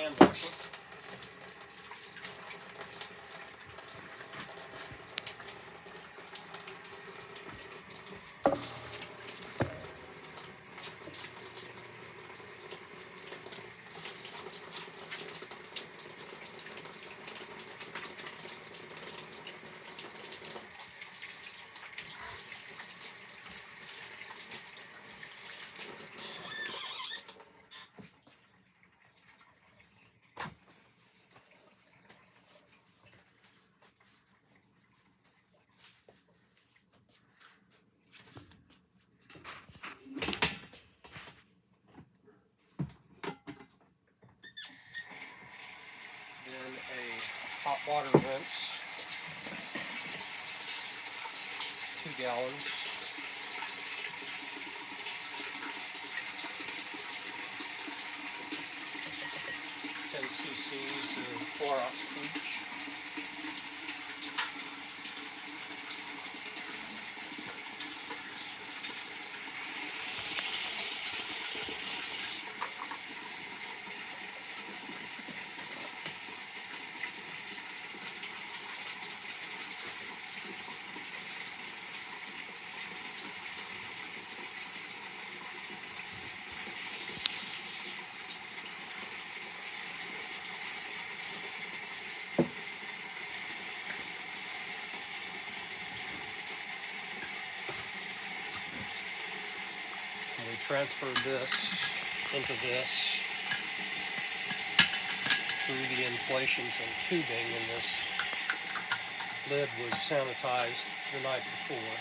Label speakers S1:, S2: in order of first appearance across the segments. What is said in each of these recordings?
S1: hand wash it. Then a hot water rinse, 2 gallons. 10 cc's of Clorox bleach. And we transferred this into this through the inflations and tubing, and this lid was sanitized the night before.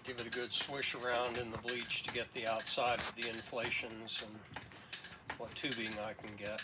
S1: Give it a good swish around in the bleach to get the outside of the inflations and what tubing I can get.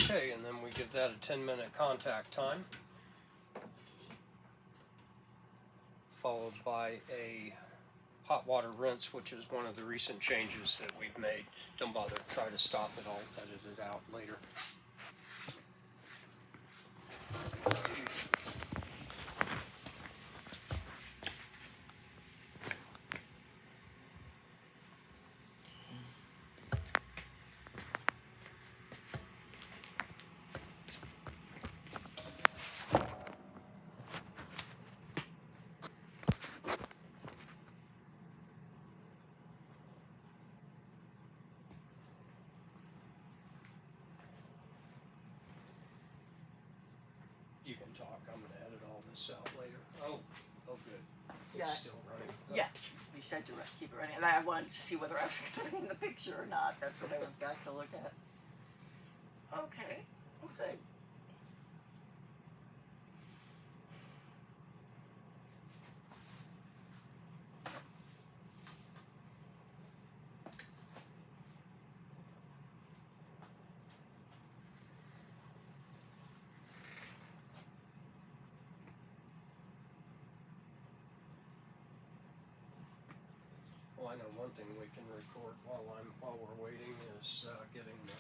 S1: Okay, and then we give that a 10-minute contact time, followed by a hot water rinse, which is one of the recent changes that we've made. Don't bother to try to stop it, I'll edit it out later. You can talk. I'm going to edit all this out later. Oh, good. It's
S2: Yeah.
S1: still running.
S2: Yeah, you said to keep it running, and I wanted to see whether I was cutting the picture or not. That's what I went back to look at. Okay. Well, good.
S1: Well, I know one thing we can record while we're waiting is getting the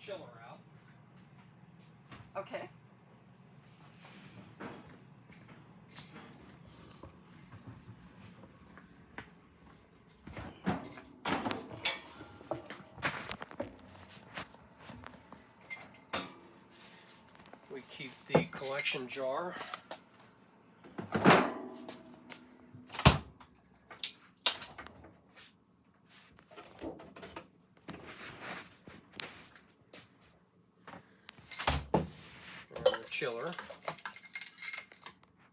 S1: chiller out.
S2: Okay.
S1: We keep the collection jar. And the chiller,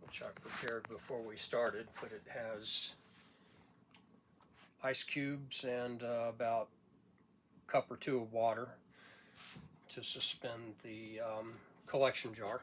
S1: which I prepared before we started, but it has ice cubes and about a cup or two of water to suspend the collection jar.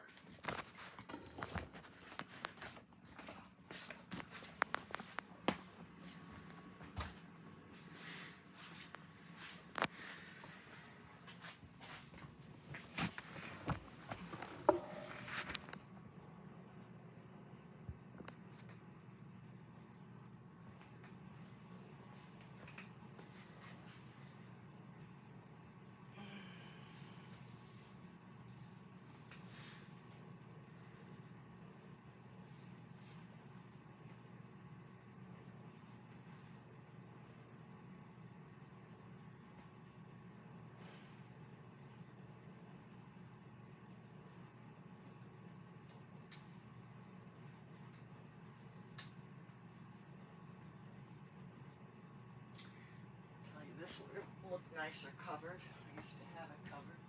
S2: Tell you, this would look nicer covered. I used to have it covered.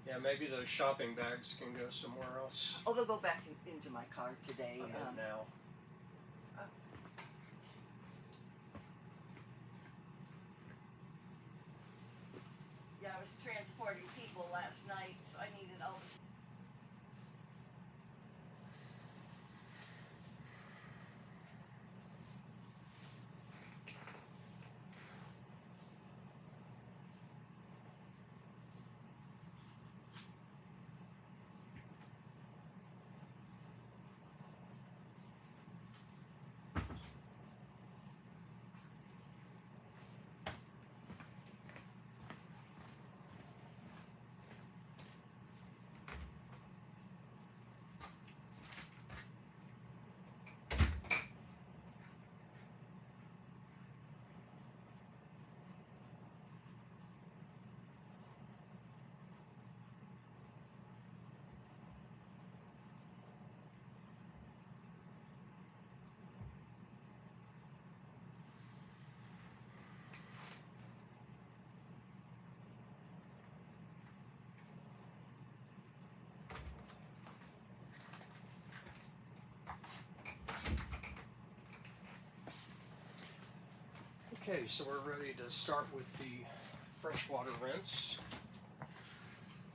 S1: Yeah, maybe those shopping bags can go somewhere else.
S2: Oh, they'll go back into my car today.
S1: I mean now.
S2: Yeah, I was transporting people last night, so I needed all this.
S1: Okay, so we're ready to start with the freshwater rinse,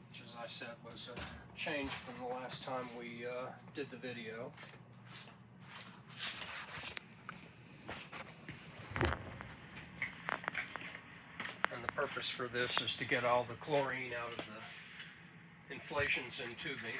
S1: which, as I said, was a change from the last time we did the video. And the purpose for this is to get all the chlorine out of the inflations and tubing.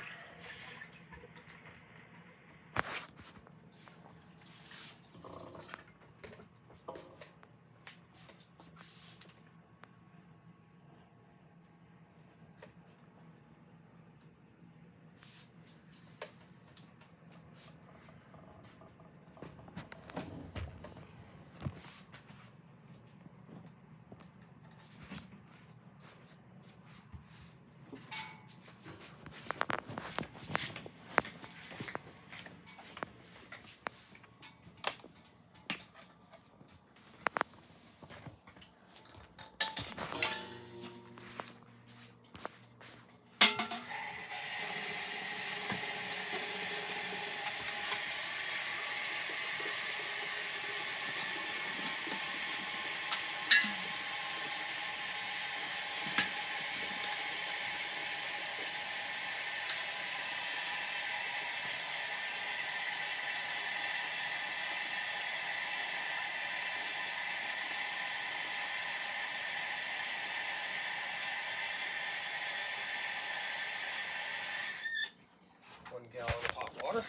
S1: water.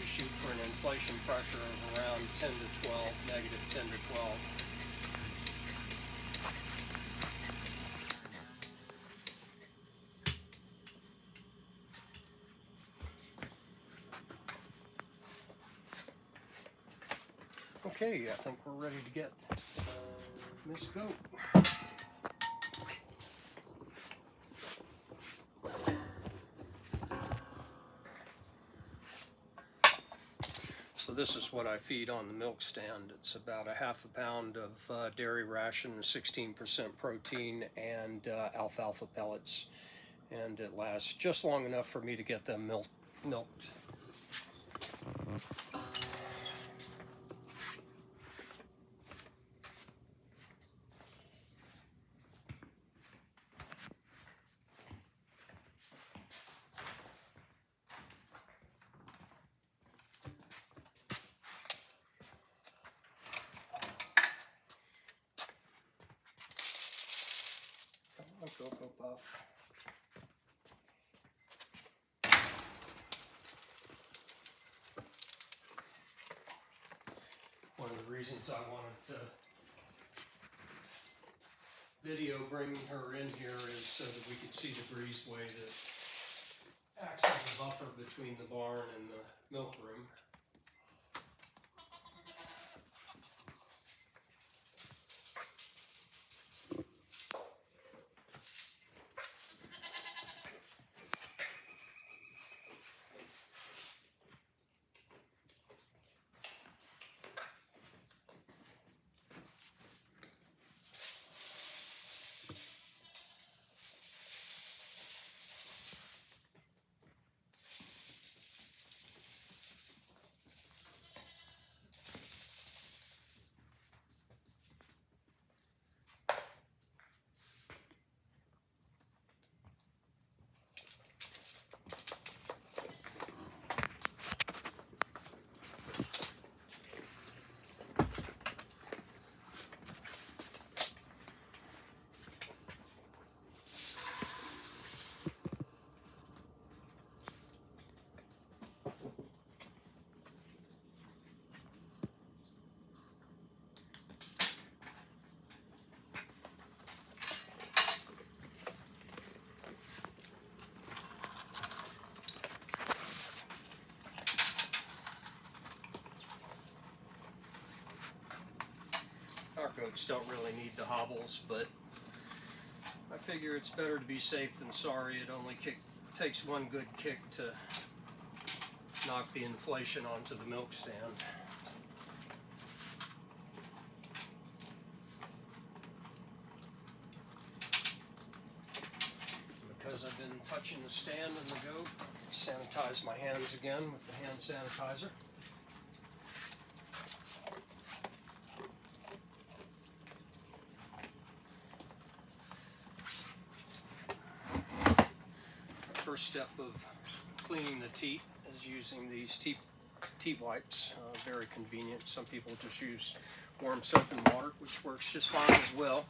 S1: Shoot for an inflation pressure of around 10 to 12, negative 10 to 12. Okay, I think we're ready to get Miss Goat. So this is what I feed on the milk stand. It's about a half a pound of dairy ration, 16% protein, and alfalfa pellets. And it lasts just long enough for me to get them milked. Cocoa Puff. One of the reasons I wanted to video bringing her in here is so that we could see the breezeway that acts as a buffer between the barn and the milk room. Our goats don't really need the hobbles, but I figure it's better to be safe than sorry. It only takes one good kick to knock the inflation onto the milk stand. Because I've been touching the stand and the goat, sanitize my hands again with the hand sanitizer. first step of cleaning the teat is using these teat wipes. Very convenient. Some people just use warm soap and water, which works just fine as well.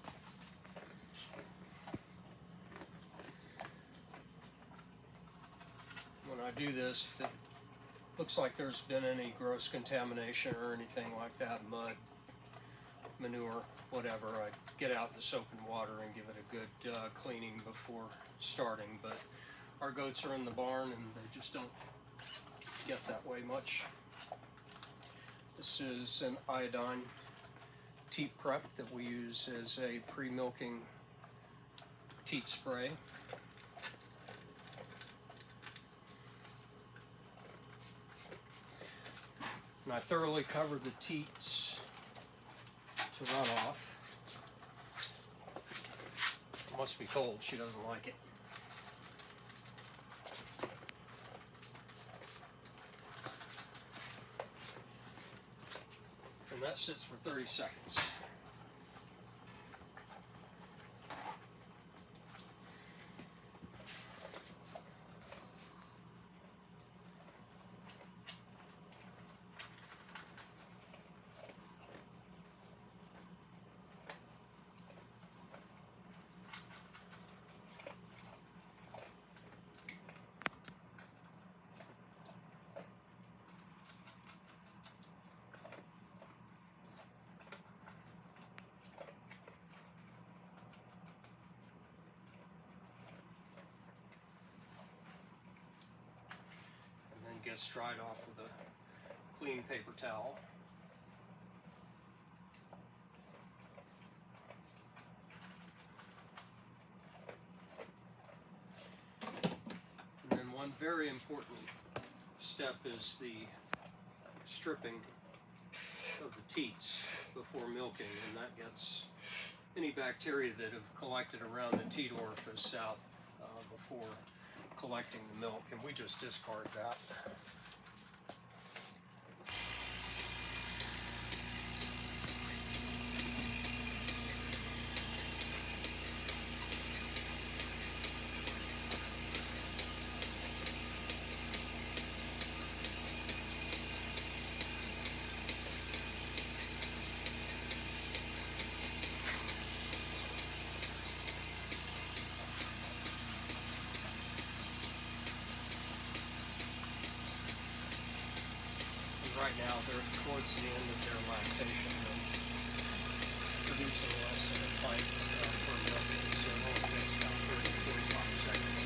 S1: When I do this, if it looks like there's been any gross contamination or anything like that, mud, manure, whatever, I get out the soap and water and give it a good cleaning before starting. But our goats are in the barn and they just don't get that way much. This is an iodine teat prep that we use as a pre-milking teat spray. And I thoroughly cover the teats to run off. It must be cold, she doesn't like it. And that sits for 30 seconds. Gets dried off with a clean paper towel. And then one very important step is the stripping of the teats before milking, and that gets any bacteria that have collected around the teat orifice out before collecting the milk, and we just discard that. Right now they're towards the end of their lactation and producing less than a pint per milk, so it only takes about 30 to 45 seconds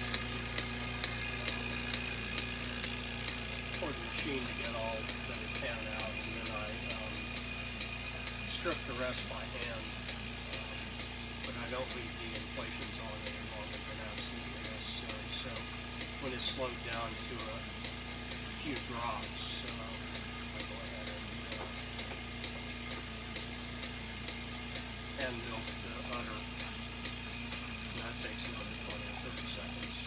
S1: for the machine to get all that it can out, and then I strip the rest by hand, but I don't leave the inflations on any longer than absolutely necessary. So when it's slowed down to a few drops, and milk the udder, and that takes another 20 or 30 seconds.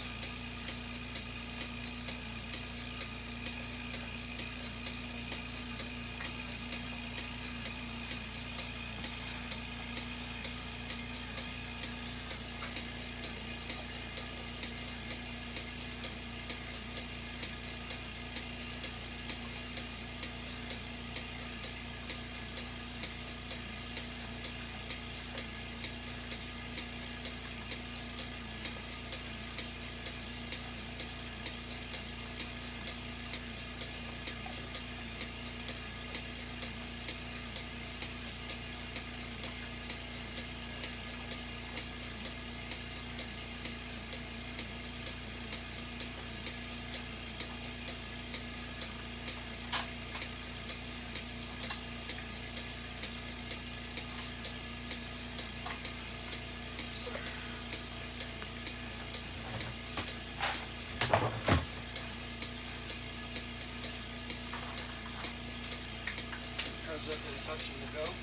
S1: I've been touching the goat.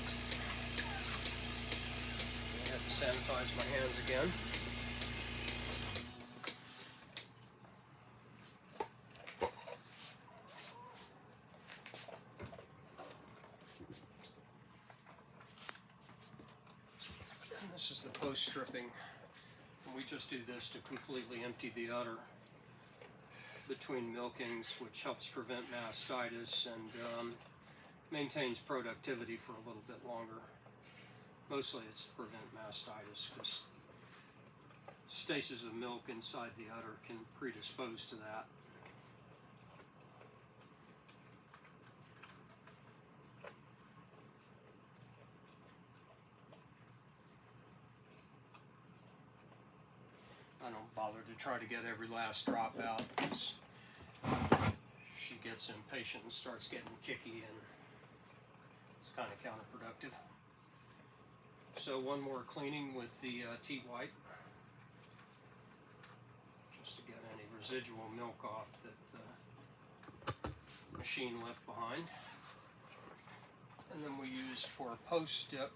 S1: I have to sanitize my hands again. And this is the post stripping. And we just do this to completely empty the udder between milkings, which helps prevent mastitis and maintains productivity for a little bit longer. Mostly it's to prevent mastitis because stasis of milk inside the udder can predispose to that. I don't bother to try to get every last drop out because she gets impatient and starts getting kicky, and it's kind of counterproductive. So one more cleaning with the teat wipe, just to get any residual milk off that the machine left behind. And then we use for post dip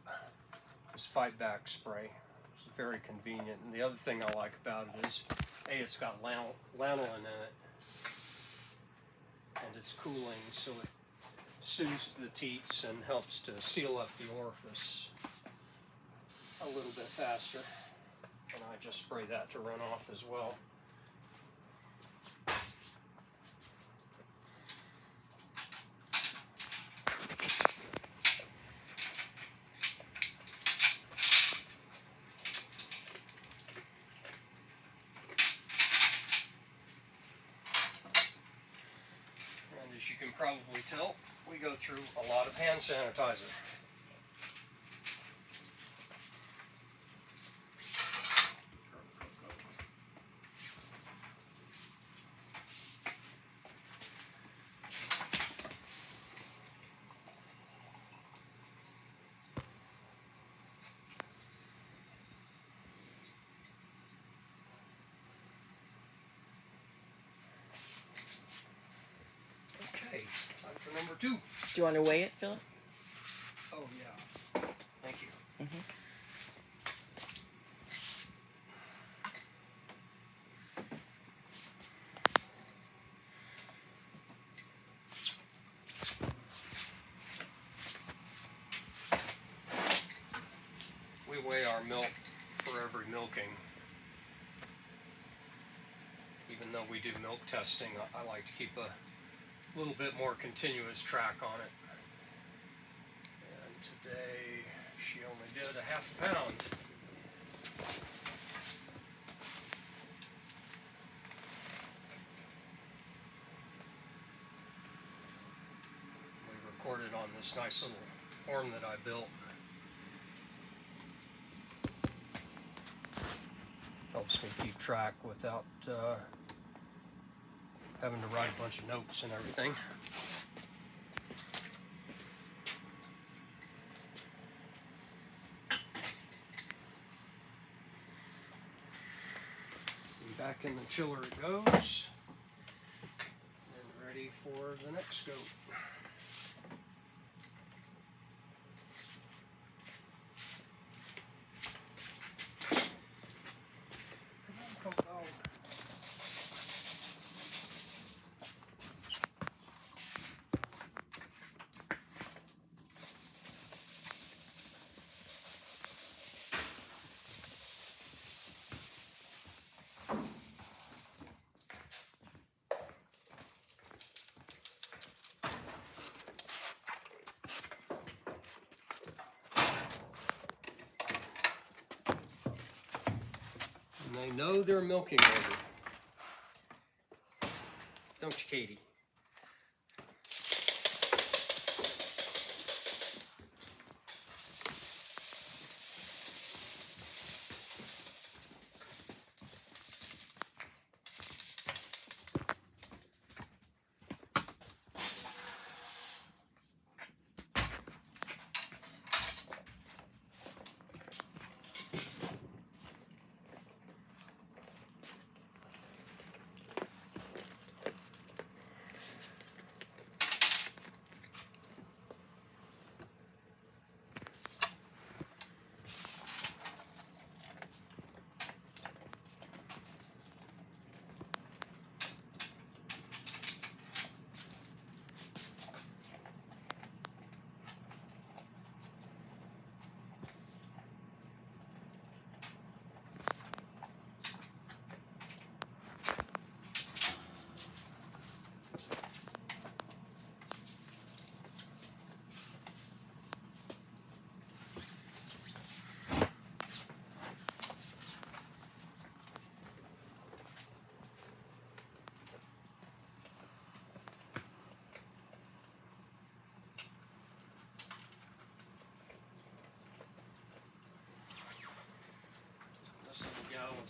S1: this Fight Back spray. It's very convenient. And the other thing I like about it is, A, it's got lanolin in it, and it's cooling, so it soothes the teats and helps to seal up the orifice a little bit faster. And I just spray that to run off as well. And as you can probably tell, we go through a lot of hand sanitizer. Okay, time for number 2.
S2: Do you want to weigh it, Philip?
S1: Oh yeah, thank you.
S2: Mm-hmm.
S1: We weigh our milk for every milking. Even though we do milk testing, I like to keep a little bit more continuous track on it. And today she only did a half a pound. We recorded on this nice little form that I built. Helps me keep track without having to write a bunch of notes and everything. And back in the chiller it goes. And ready for the next goat. And they know their milking order. Don't you, Katie?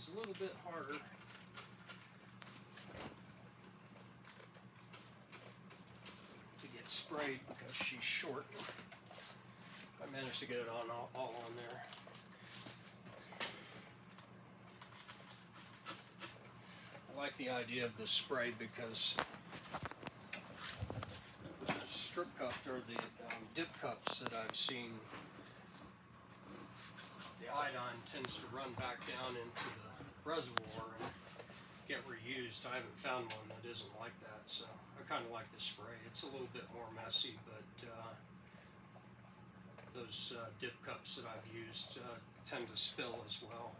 S1: is a little bit harder. To get sprayed because she's short. I managed to get it on all on there. I like the idea of the spray because the strip cup or the dip cups that I've seen, the iodine tends to run back down into the reservoir and get reused. I haven't found one that isn't like that, so I kind of like the spray. It's a little bit more messy, but those dip cups that I've used tend to spill as well.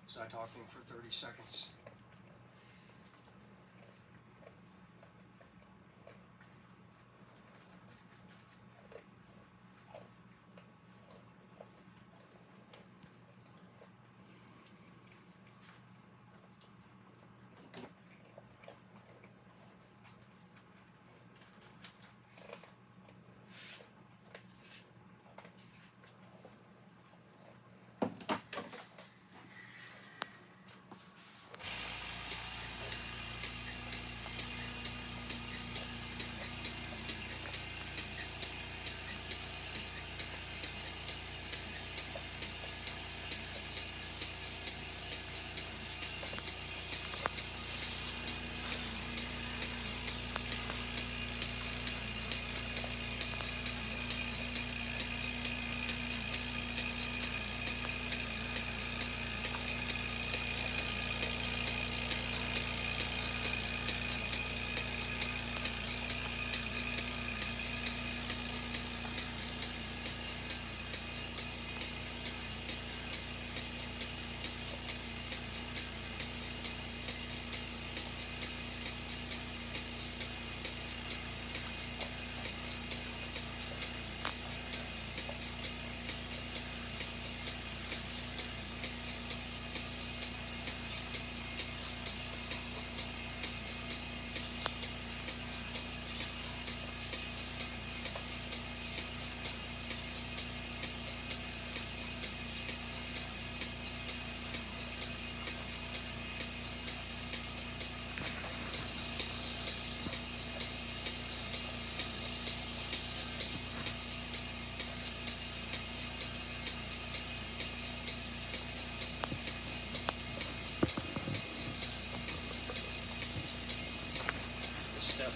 S1: Was I talking for 30 seconds?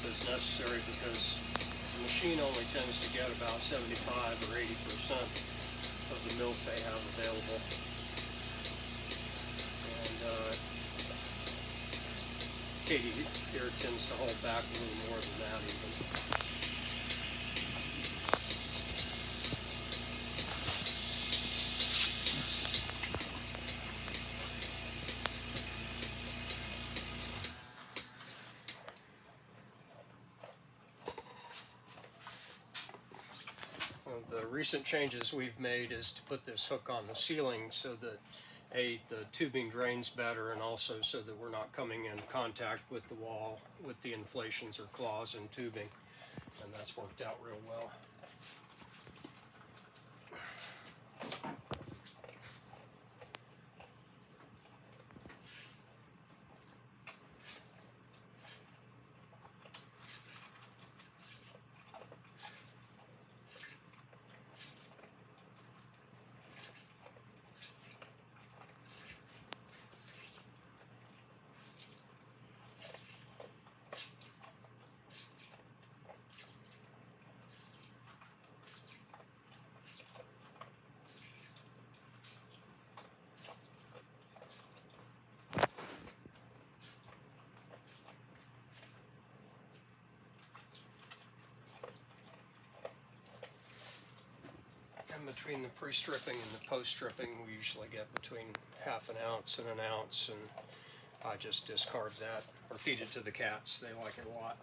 S1: Is necessary because the machine only tends to get about 75 or 80% of the milk they have available. And Katie here tends to hold back a little more than that even. The recent changes we've made is to put this hook on the ceiling so that the tubing drains better, and also so that we're not coming in contact with the wall with the inflations or claws in tubing, and that's worked out real well. Between the pre-stripping and the post-stripping, we usually get between ½ ounce and 1 ounce, and I just discard that or feed it to the cats. They like it a lot.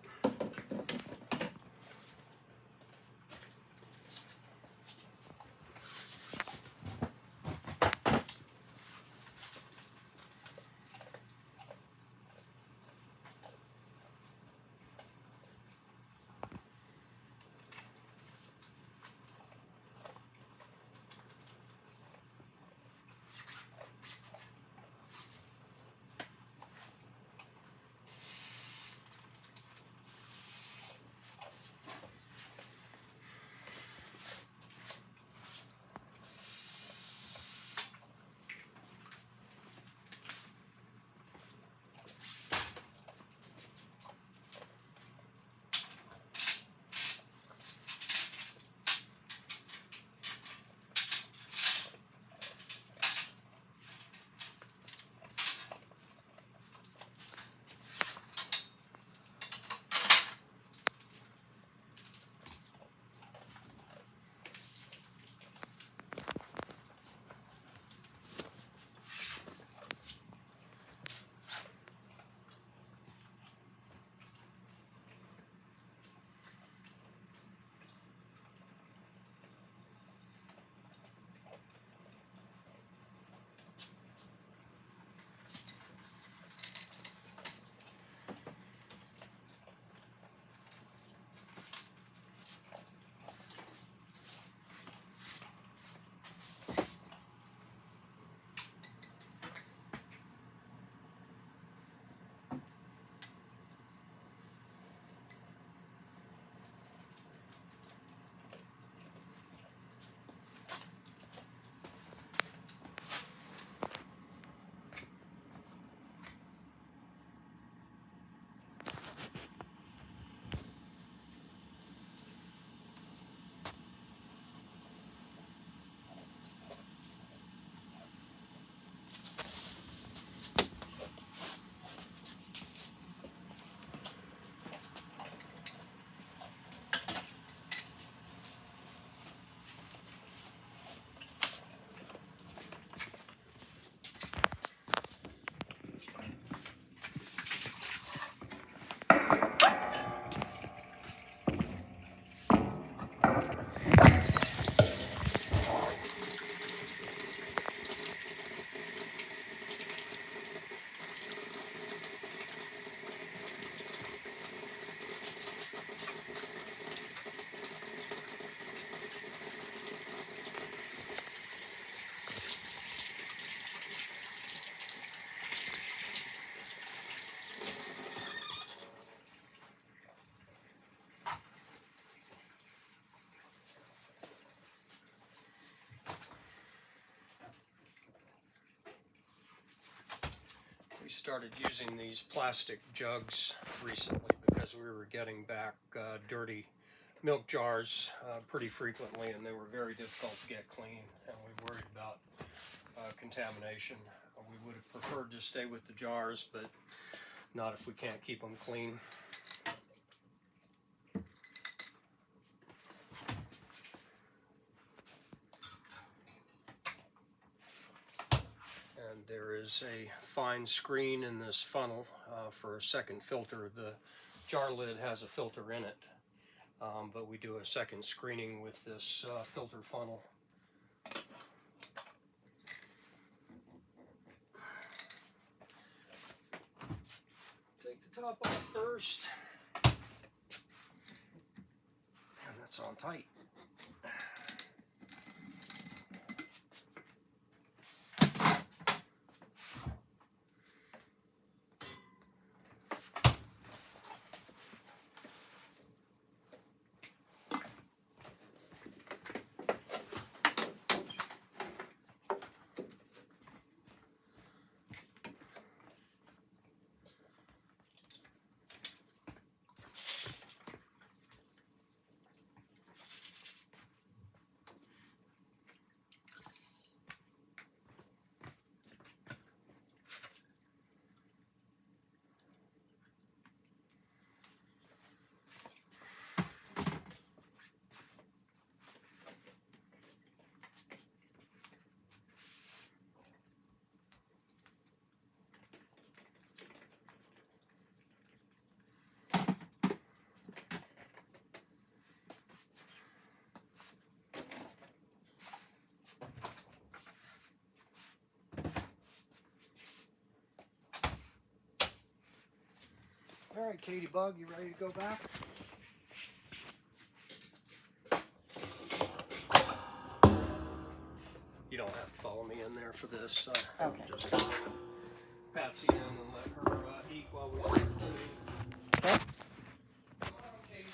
S1: started using these plastic jugs recently because we were getting back dirty milk jars pretty frequently, and they were very difficult to get clean, and we worried about contamination. We would have preferred to stay with the jars, but not if we can't keep them clean. And there is a fine screen in this funnel for a second filter. The jar lid has a filter in it, but we do a second screening with this filter funnel. Take the top off first, and that's on tight. All right, Katie Bug, you ready to go back? You don't have to follow me in there for this.
S3: Okay.
S1: Just gonna patsy in and let her eat while we start cleaning.
S3: Okay.
S1: Come on, Katie.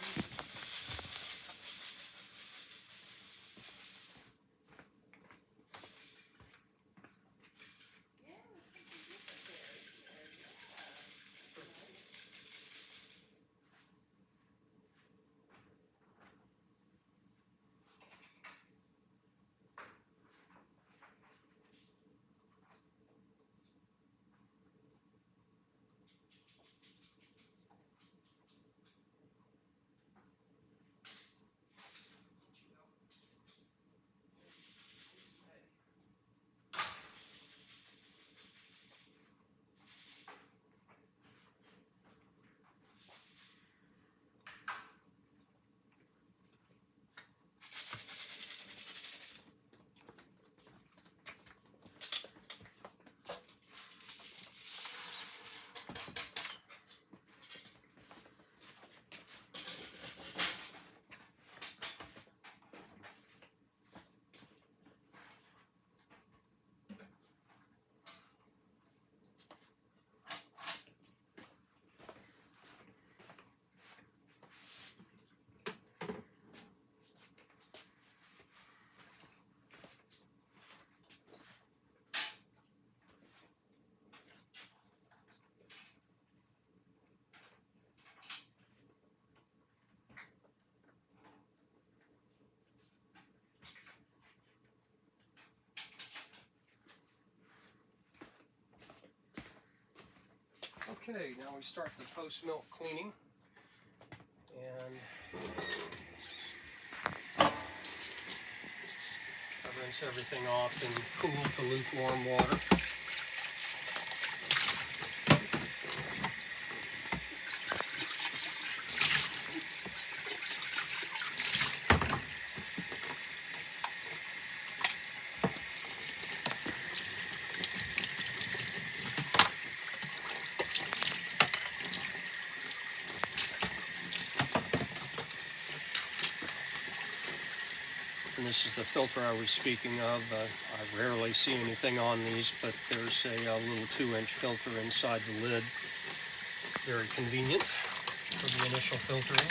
S1: Okay, now we start the post-milk cleaning. And I rinse everything off in cool to lukewarm water. And this is the filter I was speaking of. I rarely see anything on these, but there's a little 2-inch filter inside the lid. Very convenient for the initial filtering.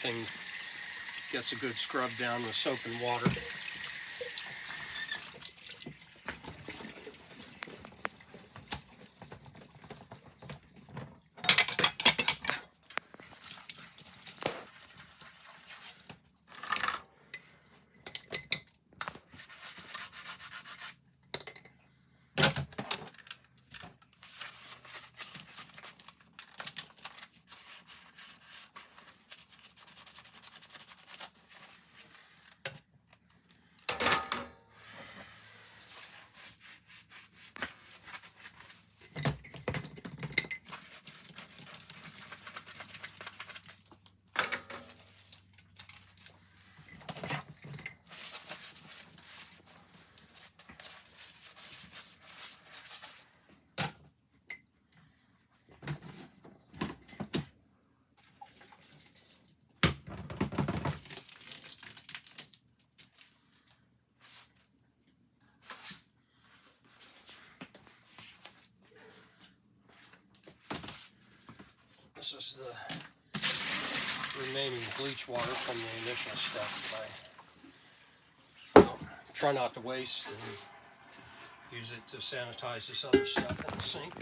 S1: everything gets a good scrub down with soap and water. This is the remaining bleach water from the initial step. Try not to waste and use it to sanitize this other stuff in the sink.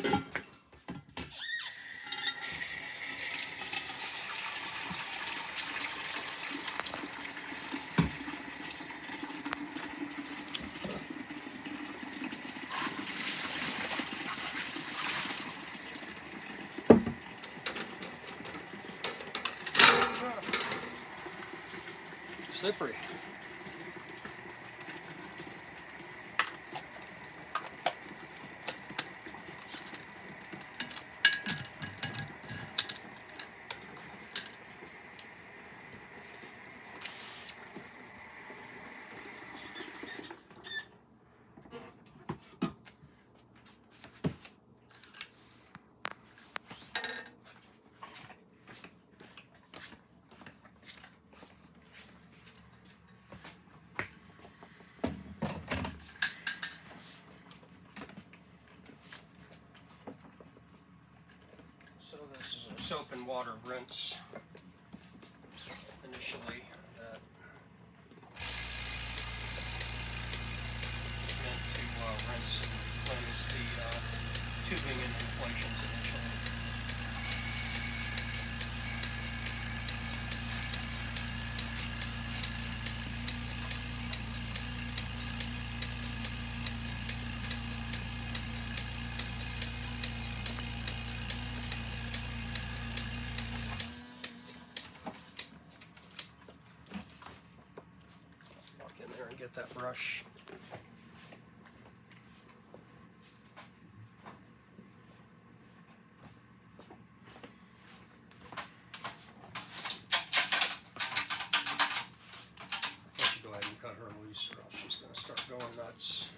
S1: Slippery. So this is a soap and water rinse initially that is meant to rinse and cleanse the tubing and inflations initially. In there and get that brush. I should go ahead and cut her loose or else she's going to start going nuts.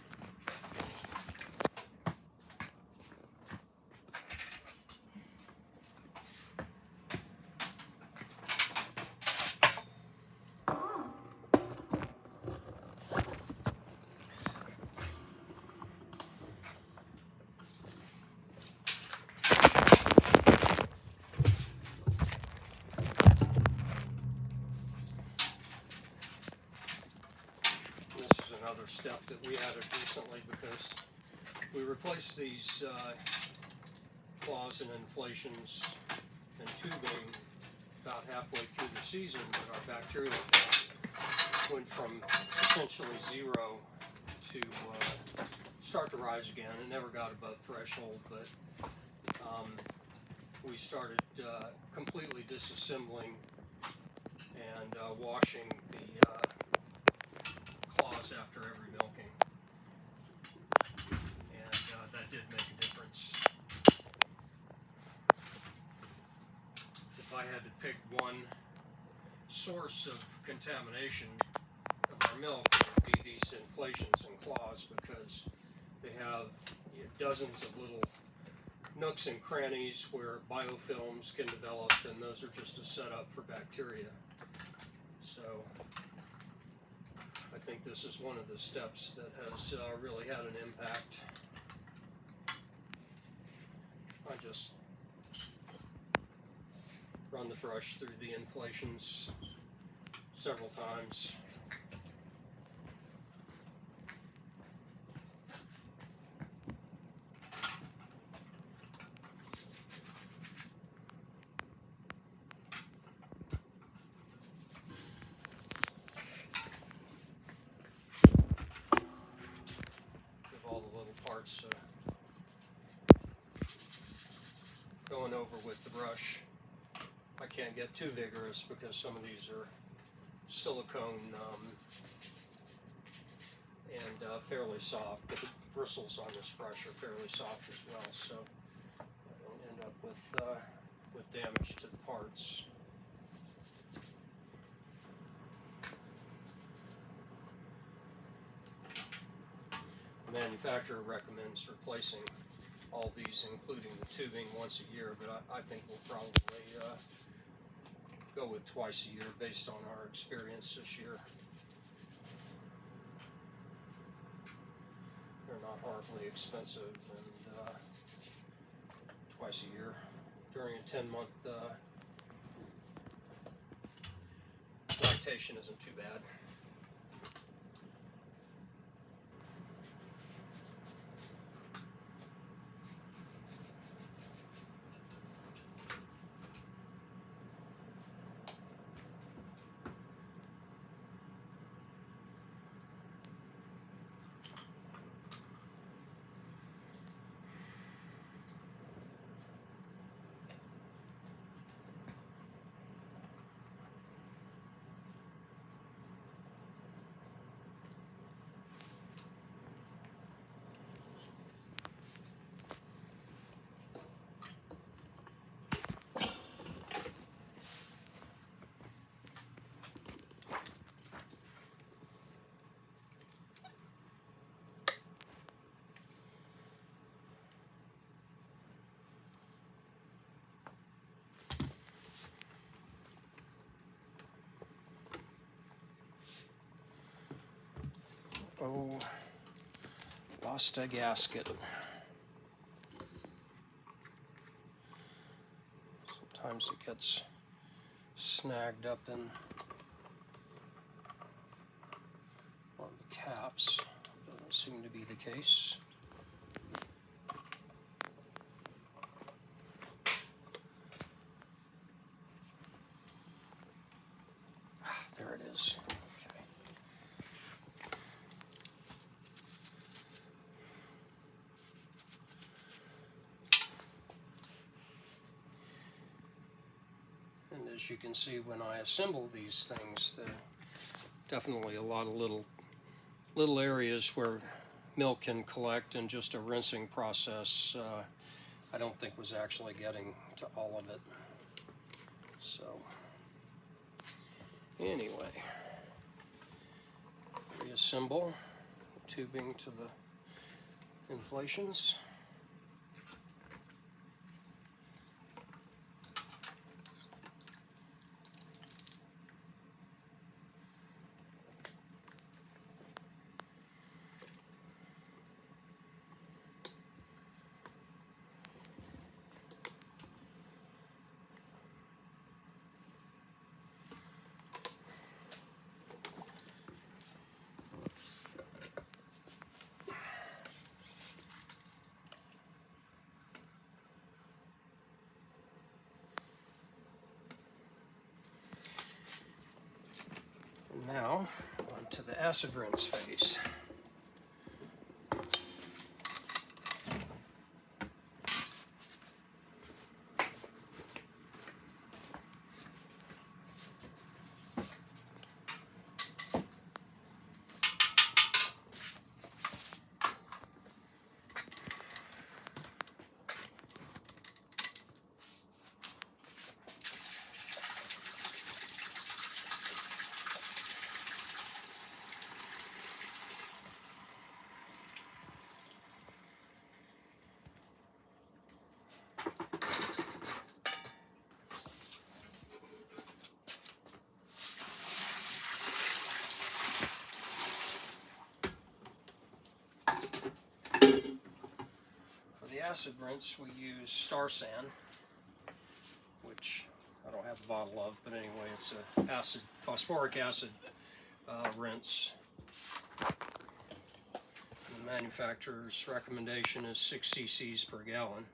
S1: Another step that we added recently because we replaced these claws and inflations and tubing about halfway through the season, but our bacterial count went from essentially zero to start to rise again. It never got above threshold, but we started completely disassembling and washing the claws after every milking, and that did make a difference. If I had to pick one source of contamination of our milk, it would be these inflations and claws because they have dozens of little nooks and crannies where biofilms can develop, and those are just a setup for bacteria. So I think this is one of the steps that has really had an impact. I just run run the brush through the inflations several times. Give all the little parts going over with the brush. I can't get too vigorous because some of these are silicone and fairly soft, but the bristles on this brush are fairly soft as well, so I don't end up with damage to the parts. The manufacturer recommends replacing all these, including the tubing, once a year, but I think we'll probably go with twice a year based on our experience this year. They're not horribly expensive, and twice a year during a 10-month lactation isn't too bad. Oh, lost a gasket. Sometimes it gets snagged up in one of the caps. Doesn't seem to be the case. Ah, there it is. As you can see, when I assemble these things, there are definitely a lot of little areas where milk can collect, and just a rinsing process I don't think was actually getting to all of it. So anyway, reassemble tubing to the inflations. Now, on to the acid rinse phase. acid rinse, we use Star San, which I don't have the bottle of, but anyway, it's a phosphoric acid rinse. The manufacturer's recommendation is 6 cc's per gallon.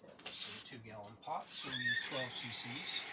S1: And this is a 2-gallon pot, so we use 12 cc's.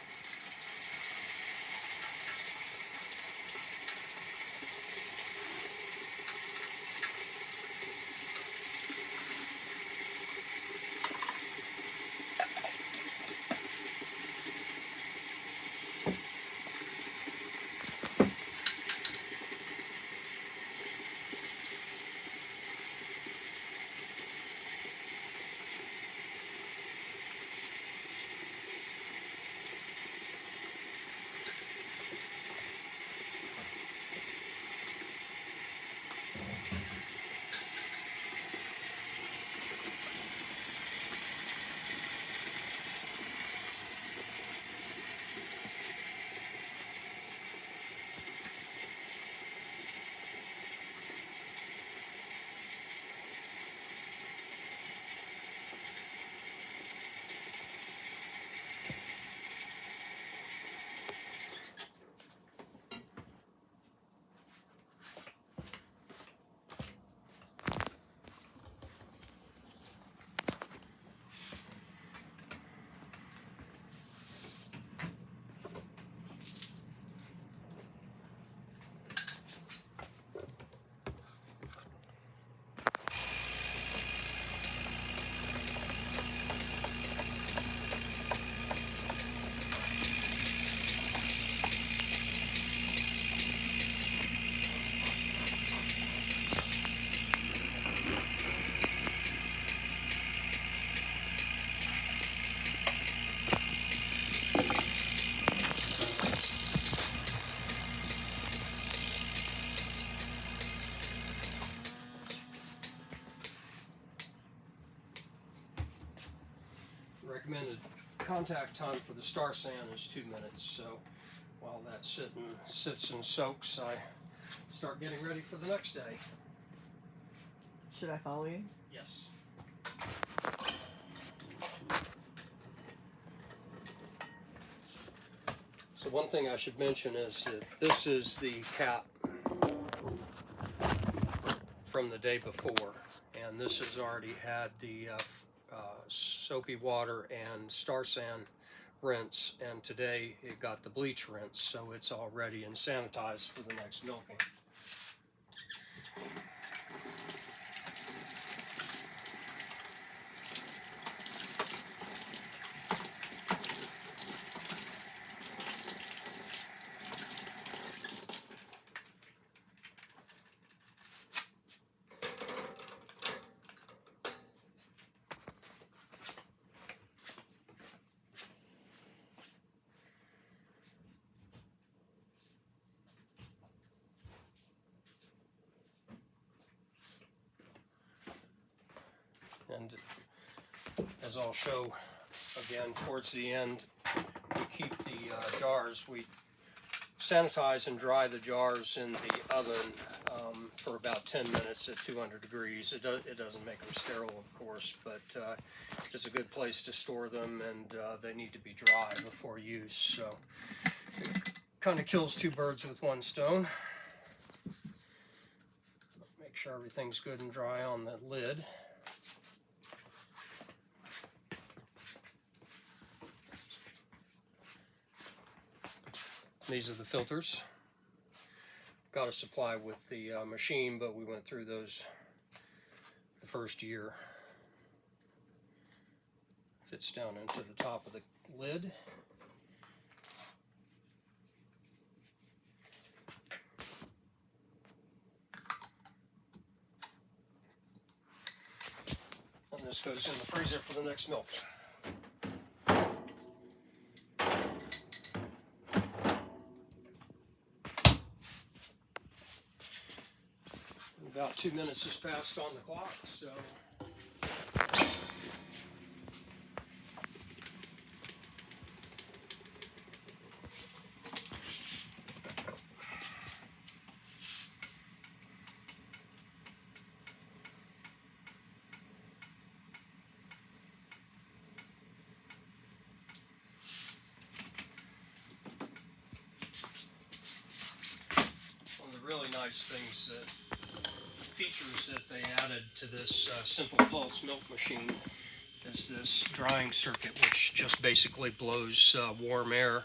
S1: Recommended contact time for the Star San is 2 minutes, so while that sits and soaks, I start getting ready for the next day.
S2: Should I follow you?
S1: Yes. So one thing I should mention is that this is the cap from the day before, and this has already had the soapy water and Star San rinse, and today it got the bleach rinse, so it's all ready and sanitized for the next milking. And as I'll show again towards the end, we keep the jars, we sanitize and dry the jars in the oven for about 10 minutes at 200 degrees. It doesn't make them sterile, of course, but it's a good place to store them, and they need to be dry before use. So it kind of kills 2 birds with 1 stone. Make sure everything's good and dry on the lid. These are the filters. Got a supply with the machine, but we went through those the first year. Fits down into the top of the lid. And this goes in the freezer for the next milk. About 2 minutes has passed on the clock, so really nice features that they added to this Simple Pulse milk machine is this drying circuit, which just basically blows warm air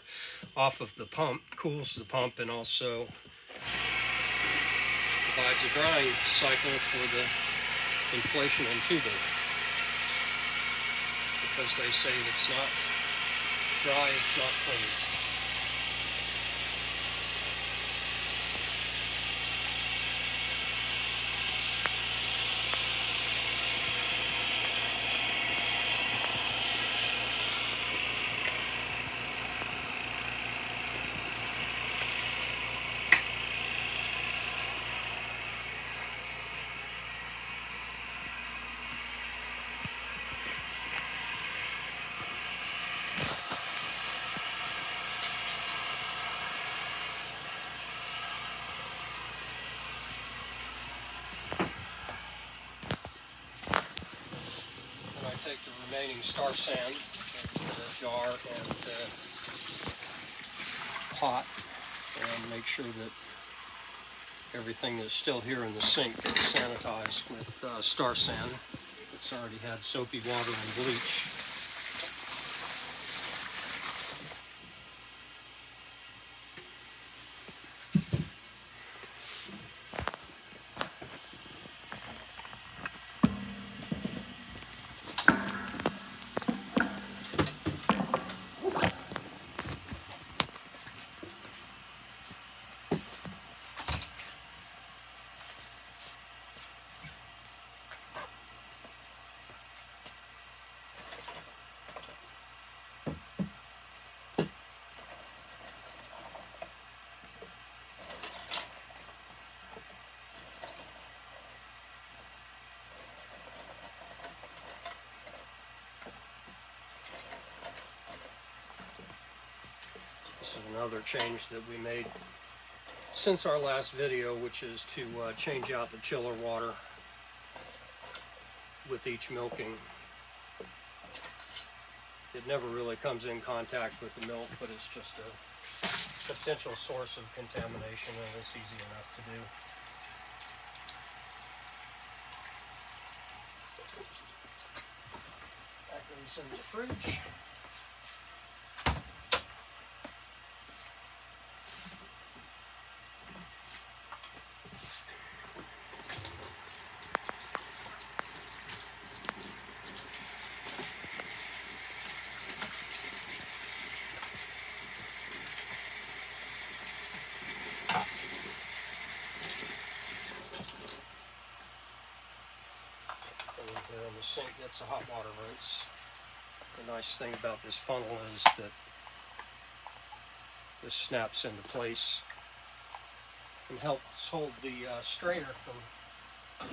S1: off of the pump, cools the pump, and also provides a drying cycle for the inflation and tubing. Because they say if it's not dry, it's not clean. Take the remaining Star San into the jar and pot and make sure that everything that's still here in the sink gets sanitized with Star San. It's already had soapy water and bleach. This is another change that we made since our last video, which is to change out the chiller water with each milking. It never really comes in contact with the milk, but it's just a potential source of contamination, and it's easy enough to do. That goes in the fridge. And the sink gets a hot water rinse. The nice thing about this funnel is that this snaps into place and helps hold the strainer from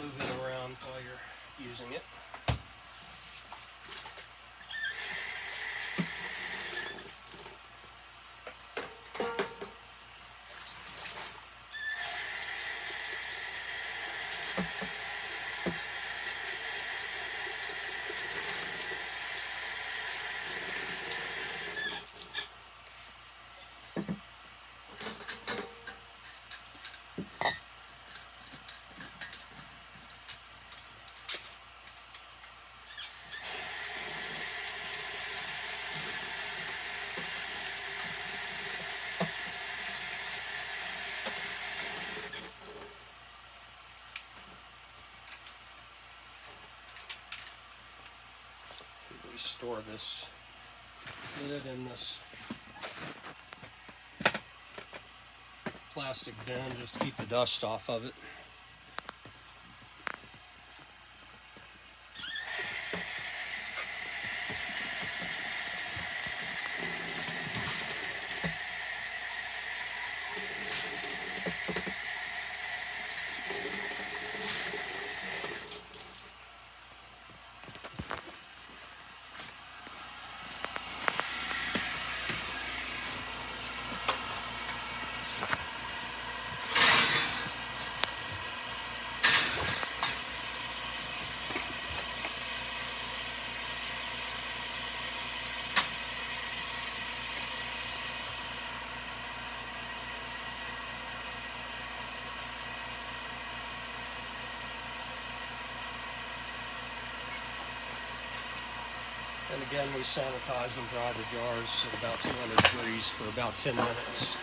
S1: moving around while you're using it. We store this lid in this plastic bin just to keep the dust off of it. And again, we sanitize and dry the jars at about 200 degrees for about 10 minutes.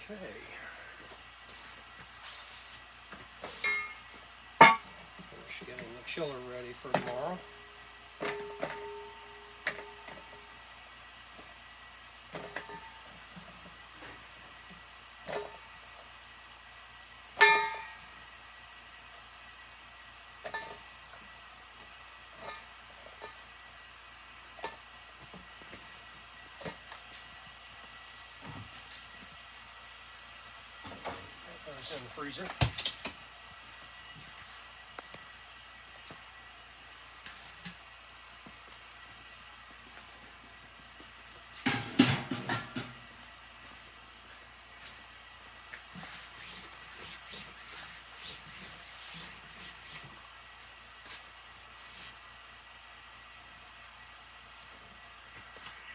S1: Okay. Finish getting the chiller ready for tomorrow. That goes in the freezer.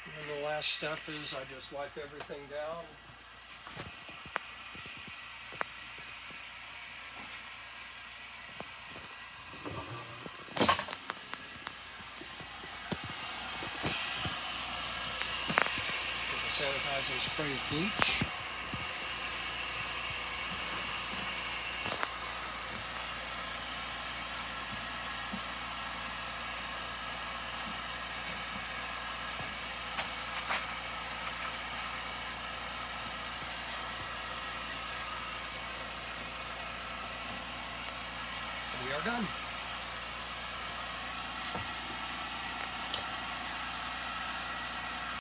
S1: And the last step is I just wipe everything down. With the sanitizing spray of bleach. We are done.